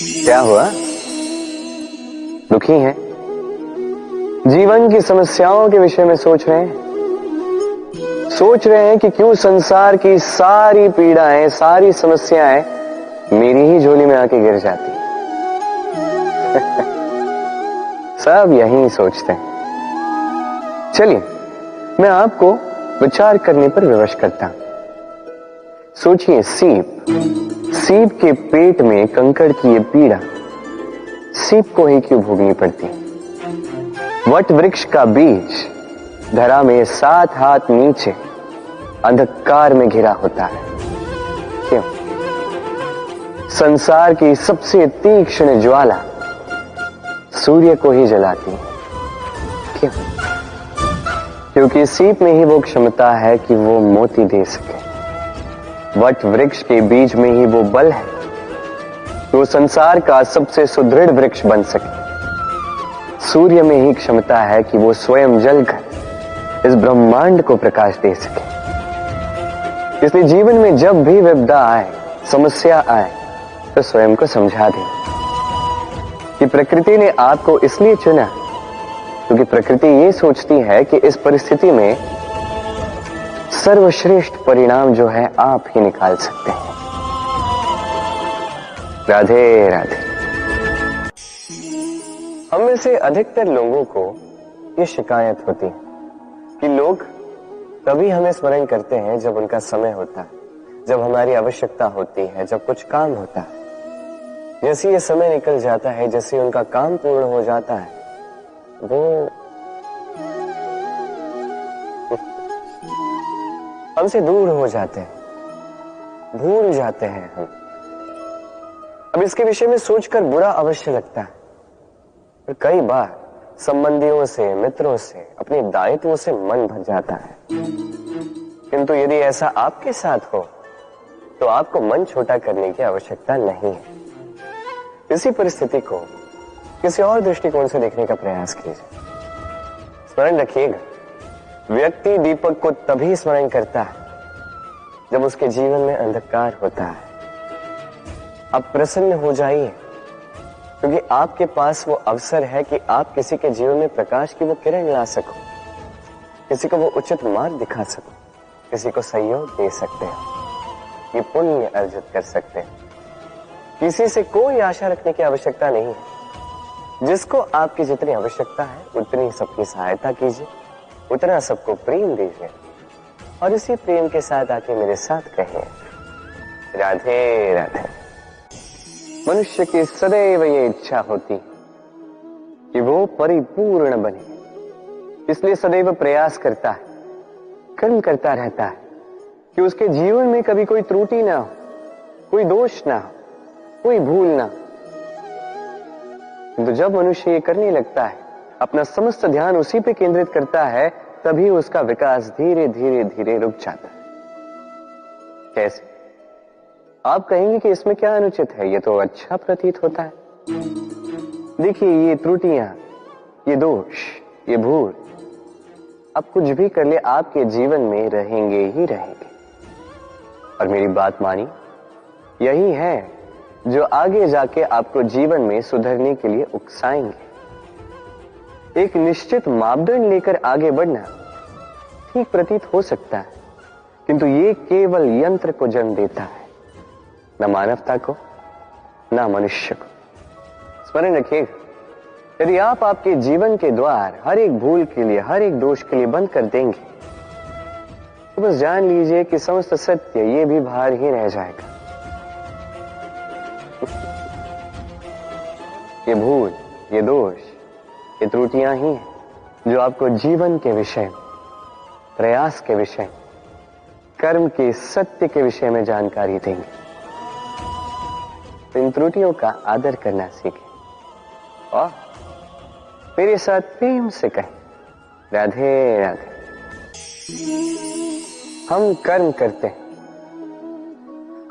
क्या हुआ? दुखी हैं? जीवन की समस्याओं के विषय में सोच रहे हैं? सोच रहे हैं कि क्यों संसार की सारी पीड़ाएं, सारी समस्याएं मेरी ही झोली में आके गिर जाती सब यही सोचते हैं। चलिए मैं आपको विचार करने पर विवश करता हूं। सोचिए, सीप के पेट में कंकड़ की ये पीड़ा सीप को ही क्यों भोगनी पड़ती? वट वृक्ष का बीज धरा में 7 हाथ नीचे अंधकार में घिरा होता है, क्यों? संसार की सबसे तीक्ष्ण ज्वाला सूर्य को ही जलाती है, क्यों? क्योंकि सीप में ही वो क्षमता है कि वो मोती दे सके। वट वृक्ष के बीज में ही वो बल है कि वो संसार का सबसे सुदृढ़ वृक्ष बन सके। सूर्य में ही क्षमता है कि वो स्वयं जलकर इस ब्रह्मांड को प्रकाश दे सके। इसलिए जीवन में जब भी विपदा आए, समस्या आए, तो स्वयं को समझा दें कि प्रकृति ने आपको इसलिए चुना क्योंकि प्रकृति ये सोचती है कि इस परिस्थिति में सर्वश्रेष्ठ परिणाम जो है आप ही निकाल सकते हैं। राधे राधे। हम में से अधिकतर लोगों को ये शिकायत होती है कि लोग तभी हमें स्मरण करते हैं जब उनका समय होता है, जब हमारी आवश्यकता होती है, जब कुछ काम होता है। जैसे ये समय निकल जाता है, जैसे उनका काम पूर्ण हो जाता है, वो हमसे दूर हो जाते हैं, भूल जाते हैं हम। अब इसके विषय में सोचकर बुरा अवश्य लगता है, पर कई बार संबंधियों से, मित्रों से, अपने दायित्वों से मन भर जाता है। किंतु यदि ऐसा आपके साथ हो तो आपको मन छोटा करने की आवश्यकता नहीं है। इसी परिस्थिति को किसी और दृष्टिकोण से देखने का प्रयास कीजिए। स्मरण रखिएगा, व्यक्ति दीपक को तभी स्मरण करता है जब उसके जीवन में अंधकार होता है। आप प्रसन्न हो जाइए, क्योंकि आपके पास वो अवसर है कि आप किसी के जीवन में प्रकाश की वो किरण ला सको, किसी को वो उचित मार्ग दिखा सको, किसी को सहयोग दे सकते हैं, ये पुण्य अर्जित कर सकते हैं। किसी से कोई आशा रखने की आवश्यकता नहीं है। जिसको आपकी जितनी आवश्यकता है उतनी सबकी सहायता कीजिए, उतना सबको प्रेम दीजिए, और इसी प्रेम के साथ आके मेरे साथ कहिए, राधे राधे। मनुष्य की सदैव ये इच्छा होती कि वो परिपूर्ण बने, इसलिए सदैव प्रयास करता है, कर्म करता रहता है कि उसके जीवन में कभी कोई त्रुटि ना हो, कोई दोष ना हो, कोई भूल ना। तो जब मनुष्य ये करने लगता है, अपना समस्त ध्यान उसी पे केंद्रित करता है, तभी उसका विकास धीरे धीरे धीरे रुक जाता है। कैसे? आप कहेंगे कि इसमें क्या अनुचित है, ये तो अच्छा प्रतीत होता है। देखिए, ये त्रुटियां, ये दोष, ये भूल, अब कुछ भी कर ले आपके जीवन में रहेंगे ही रहेंगे। और मेरी बात मानी, यही है जो आगे जाके आपको जीवन में सुधरने के लिए उकसाएंगे। एक निश्चित मापदंड लेकर आगे बढ़ना ठीक प्रतीत हो सकता है, किंतु ये केवल यंत्र को जन्म देता है, न मानवता को, न मनुष्य को। स्मरण रखिएगा, यदि आप आपके जीवन के द्वार हर एक भूल के लिए, हर एक दोष के लिए बंद कर देंगे, तो बस जान लीजिए कि समस्त सत्य ये भी बाहर ही रह जाएगा। ये भूल, ये दोष, ये त्रुटियां ही हैं जो आपको जीवन के विषय, प्रयास के विषय, कर्म के सत्य के विषय में जानकारी देंगे। तो इन त्रुटियों का आदर करना सीखें और मेरे साथ प्रेम से कहें, राधे राधे। हम कर्म करते हैं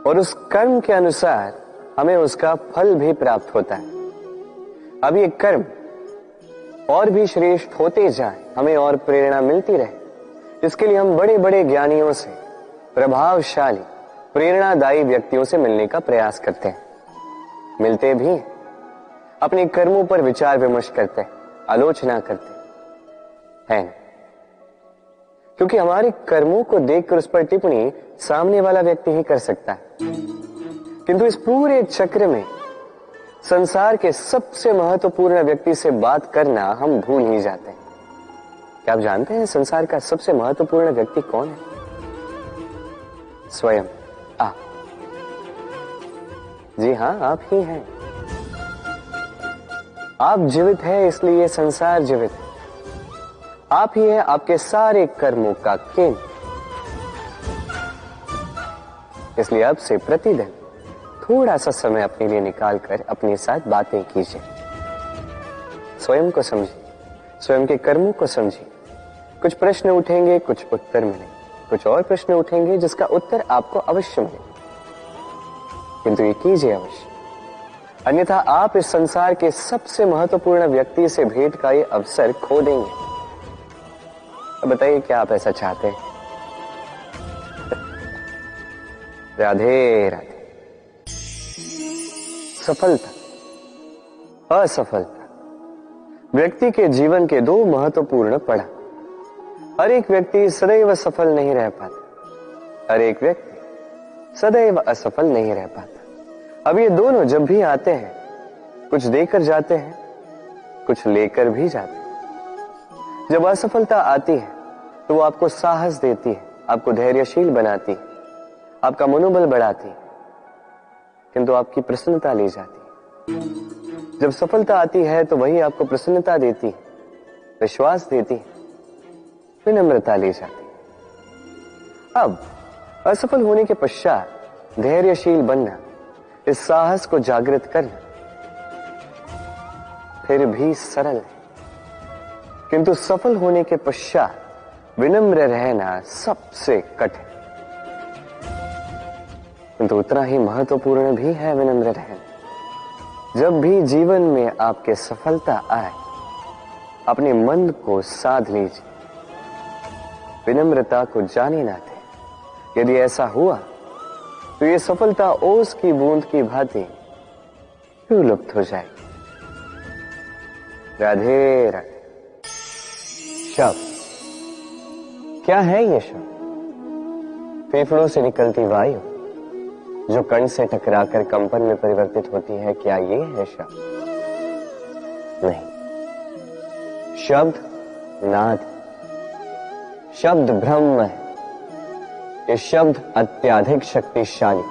और उस कर्म के अनुसार हमें उसका फल भी प्राप्त होता है। अब ये कर्म और भी श्रेष्ठ होते जाए, हमें और प्रेरणा मिलती रहे, इसके लिए हम बड़े बड़े ज्ञानियों से, प्रभावशाली, प्रेरणादायी व्यक्तियों से मिलने का प्रयास करते हैं। मिलते भी हैं, अपने कर्मों पर विचार विमर्श करते हैं, आलोचना करते हैं, क्योंकि हमारे कर्मों को देखकर उस पर टिप्पणी सामने वाला व्यक्ति ही कर सकता है। किंतु इस पूरे चक्र में संसार के सबसे महत्वपूर्ण व्यक्ति से बात करना हम भूल ही जाते हैं। क्या आप जानते हैं संसार का सबसे महत्वपूर्ण व्यक्ति कौन है? स्वयं आप। जी हां, आप ही हैं। आप जीवित हैं, इसलिए ये संसार जीवित है। आप ही हैं आपके सारे कर्मों का केंद्र। इसलिए अब से प्रतिदिन थोड़ा सा समय अपने लिए निकालकर अपने साथ बातें कीजिए। स्वयं को समझिए, स्वयं के कर्मों को समझिए। कुछ प्रश्न उठेंगे, कुछ उत्तर मिलेंगे, कुछ और प्रश्न उठेंगे जिसका उत्तर आपको अवश्य मिलेगा, किंतु ये कीजिए अवश्य, अन्यथा आप इस संसार के सबसे महत्वपूर्ण व्यक्ति से भेंट का ये अवसर खो देंगे। अब बताइए, क्या आप ऐसा चाहते हैं? राधे राधे। सफलता, असफलता व्यक्ति के जीवन के दो महत्वपूर्ण पड़ाव। हर एक व्यक्ति सदैव सफल नहीं रह पाता, हर एक व्यक्ति सदैव असफल नहीं रह पाता। अब ये दोनों जब भी आते हैं, कुछ देकर जाते हैं, कुछ लेकर भी जाते हैं। जब असफलता आती है तो वो आपको साहस देती है, आपको धैर्यशील बनाती है, आपका मनोबल बढ़ाती है, किंतु आपकी प्रसन्नता ले जाती है। जब सफलता आती है तो वही आपको प्रसन्नता देती है, विश्वास देती है, विनम्रता ले जाती है। अब असफल होने के पश्चात धैर्यशील बनना, इस साहस को जागृत करना फिर भी सरल है, किंतु सफल होने के पश्चात विनम्र रहना सबसे कठिन, किंतु उतना ही महत्वपूर्ण भी है विनम्र रहना। जब भी जीवन में आपके सफलता आए, अपने मन को साध लीजिए, विनम्रता को जाने ना दें। यदि ऐसा हुआ तो ये सफलता ओस की बूंद की भांति लुप्त हो जाएगी। राधे राधे। शब्द क्या है? ये शब्द फेफड़ों से निकलती वायु जो कण से टकराकर कंपन में परिवर्तित होती है, क्या ये है शब्द? नहीं, शब्द नाद, शब्द ब्रह्म है। ये शब्द अत्यधिक शक्तिशाली।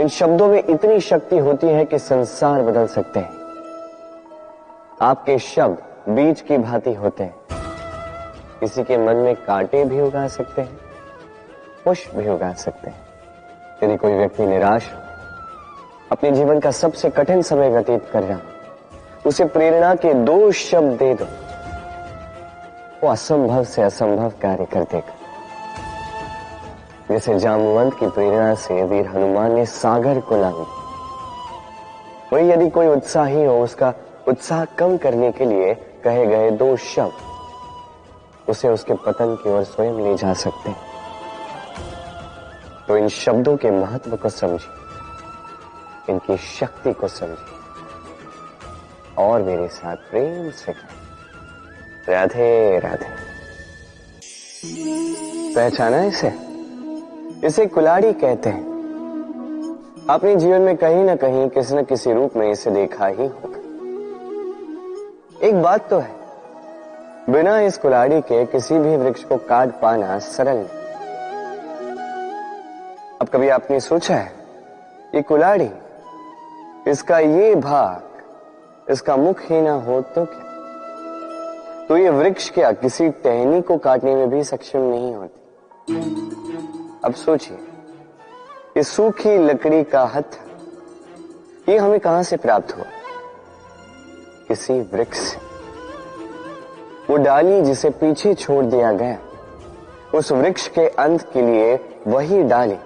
इन शब्दों में इतनी शक्ति होती है कि संसार बदल सकते हैं। आपके शब्द बीज की भांति होते हैं, किसी के मन में कांटे भी उगा सकते हैं, पुष्प भी उगा सकते हैं। यदि कोई व्यक्ति निराश हो, अपने जीवन का सबसे कठिन समय व्यतीत कर रहा हो, उसे प्रेरणा के दो शब्द दे दो, वो असंभव से असंभव कार्य कर देगा। जैसे जामवंत की प्रेरणा से वीर हनुमान ने सागर को लांघा, वही यदि कोई उत्साही हो, उसका उत्साह कम करने के लिए कहे गए दो शब्द उसे उसके पतन की ओर स्वयं ले जा सकते हैं। तो इन शब्दों के महत्व को समझिए, इनकी शक्ति को समझिए और मेरे साथ प्रेम से कहें राधे राधे। पहचाना इसे? इसे कुल्हाड़ी कहते हैं। अपने जीवन में कहीं ना कहीं किसी न किसी रूप में इसे देखा ही होगा। एक बात तो है, बिना इस कुल्हाड़ी के किसी भी वृक्ष को काट पाना सरल नहीं। अब कभी आपने सोचा है, ये कुल्हाड़ी, इसका ये भाग, इसका मुख ही ना हो तो क्या? तो ये वृक्ष क्या किसी टहनी को काटने में भी सक्षम नहीं होती? अब सोचिए, ये सूखी लकड़ी का हत्था, ये हमें कहां से प्राप्त हुआ? किसी वृक्ष से। वो डाली जिसे पीछे छोड़ दिया गया, उस वृक्ष के अंत के लिए वही डाली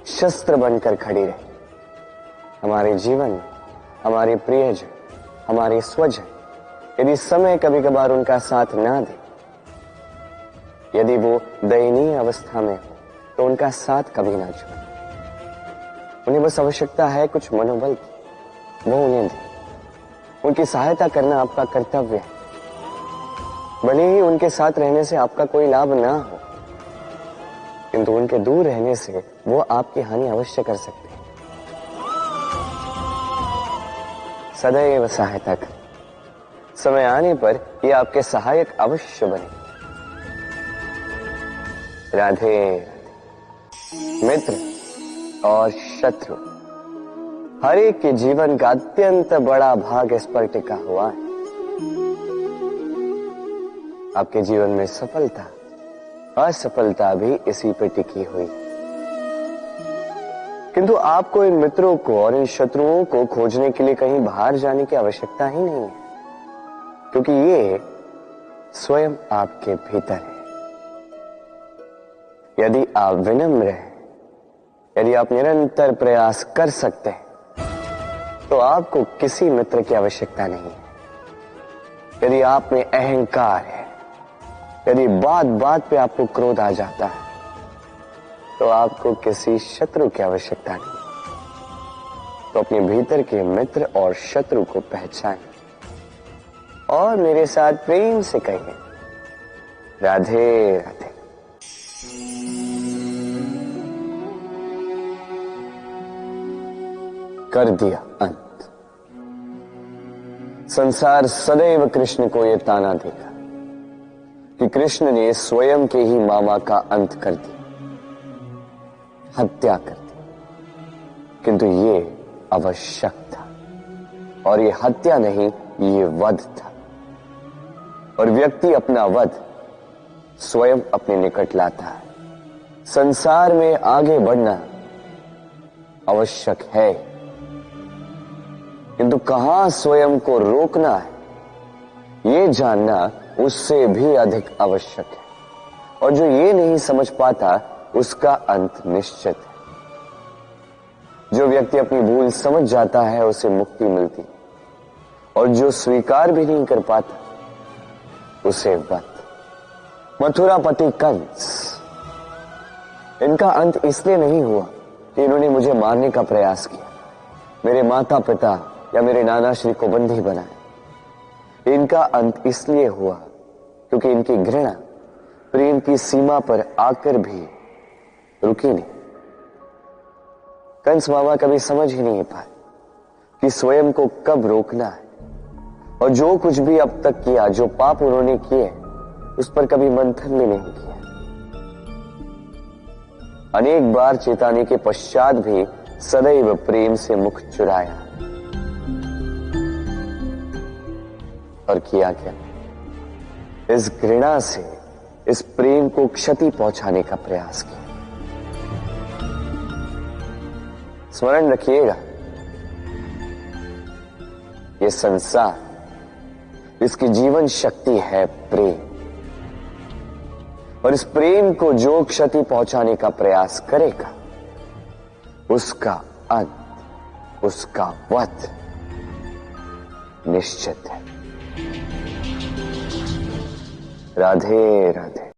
शस्त्र बनकर खड़ी रही। हमारे जीवन में हमारे प्रियजन, हमारे स्वजन, यदि समय कभी कभार उनका साथ ना दे, यदि वो दयनीय अवस्था में हो, तो उनका साथ कभी ना छोड़े। उन्हें बस आवश्यकता है कुछ मनोबल की, वो उन्हें दे। उनकी सहायता करना आपका कर्तव्य है, भले ही उनके साथ रहने से आपका कोई लाभ ना हो, किंतु उनके दूर रहने से वो आपकी हानि अवश्य कर सकते हैं। सदैव सहायता करें, समय आने पर ये आपके सहायक अवश्य बने। राधे राधे। मित्र और शत्रु, हर एक के जीवन का अत्यंत बड़ा भाग इस पर टिका हुआ है। आपके जीवन में सफलता असफलता भी इसी पर टिकी हुई, किंतु आपको इन मित्रों को और इन शत्रुओं को खोजने के लिए कहीं बाहर जाने की आवश्यकता ही नहीं है, क्योंकि ये स्वयं आपके भीतर है। यदि आप विनम्र हैं, यदि आप निरंतर प्रयास कर सकते हैं, तो आपको किसी मित्र की आवश्यकता नहीं है। यदि आप में अहंकार है, यदि बात बात पे आपको क्रोध आ जाता है, तो आपको किसी शत्रु की आवश्यकता नहीं। तो अपने भीतर के मित्र और शत्रु को पहचानें और मेरे साथ प्रेम से कहिए, राधे राधे। कर दिया अंत। संसार सदैव कृष्ण को यह ताना देगा कि कृष्ण ने स्वयं के ही मामा का अंत कर दिया, हत्या कर दी, किंतु ये आवश्यक था, और ये हत्या नहीं, ये वध था। और व्यक्ति अपना वध स्वयं अपने निकट लाता है। संसार में आगे बढ़ना आवश्यक है, किंतु कहां स्वयं को रोकना है, ये जानना उससे भी अधिक आवश्यक है। और जो ये नहीं समझ पाता, उसका अंत निश्चित है। जो व्यक्ति अपनी भूल समझ जाता है, उसे मुक्ति मिलती, और जो स्वीकार भी नहीं कर पाता, उसे वध। मथुरापति कंस, इनका अंत इसलिए नहीं हुआ कि इन्होंने मुझे मारने का प्रयास किया, मेरे माता पिता या मेरे नाना श्री को बंदी बनाए। इनका अंत इसलिए हुआ क्योंकि इनकी घृणा प्रेम की सीमा पर आकर भी रुकी नहीं। कंस मामा कभी समझ ही नहीं पाए कि स्वयं को कब रोकना है, और जो कुछ भी अब तक किया, जो पाप उन्होंने किए, उस पर कभी मंथन भी नहीं किया। अनेक बार चेताने के पश्चात भी सदैव प्रेम से मुख चुराया। और किया क्या? इस घृणा से इस प्रेम को क्षति पहुंचाने का प्रयास किया। स्मरण रखिएगा, ये संसार, इसकी जीवन शक्ति है प्रेम, और इस प्रेम को जो क्षति पहुंचाने का प्रयास करेगा, उसका अंत, उसका वध निश्चित है। राधे राधे।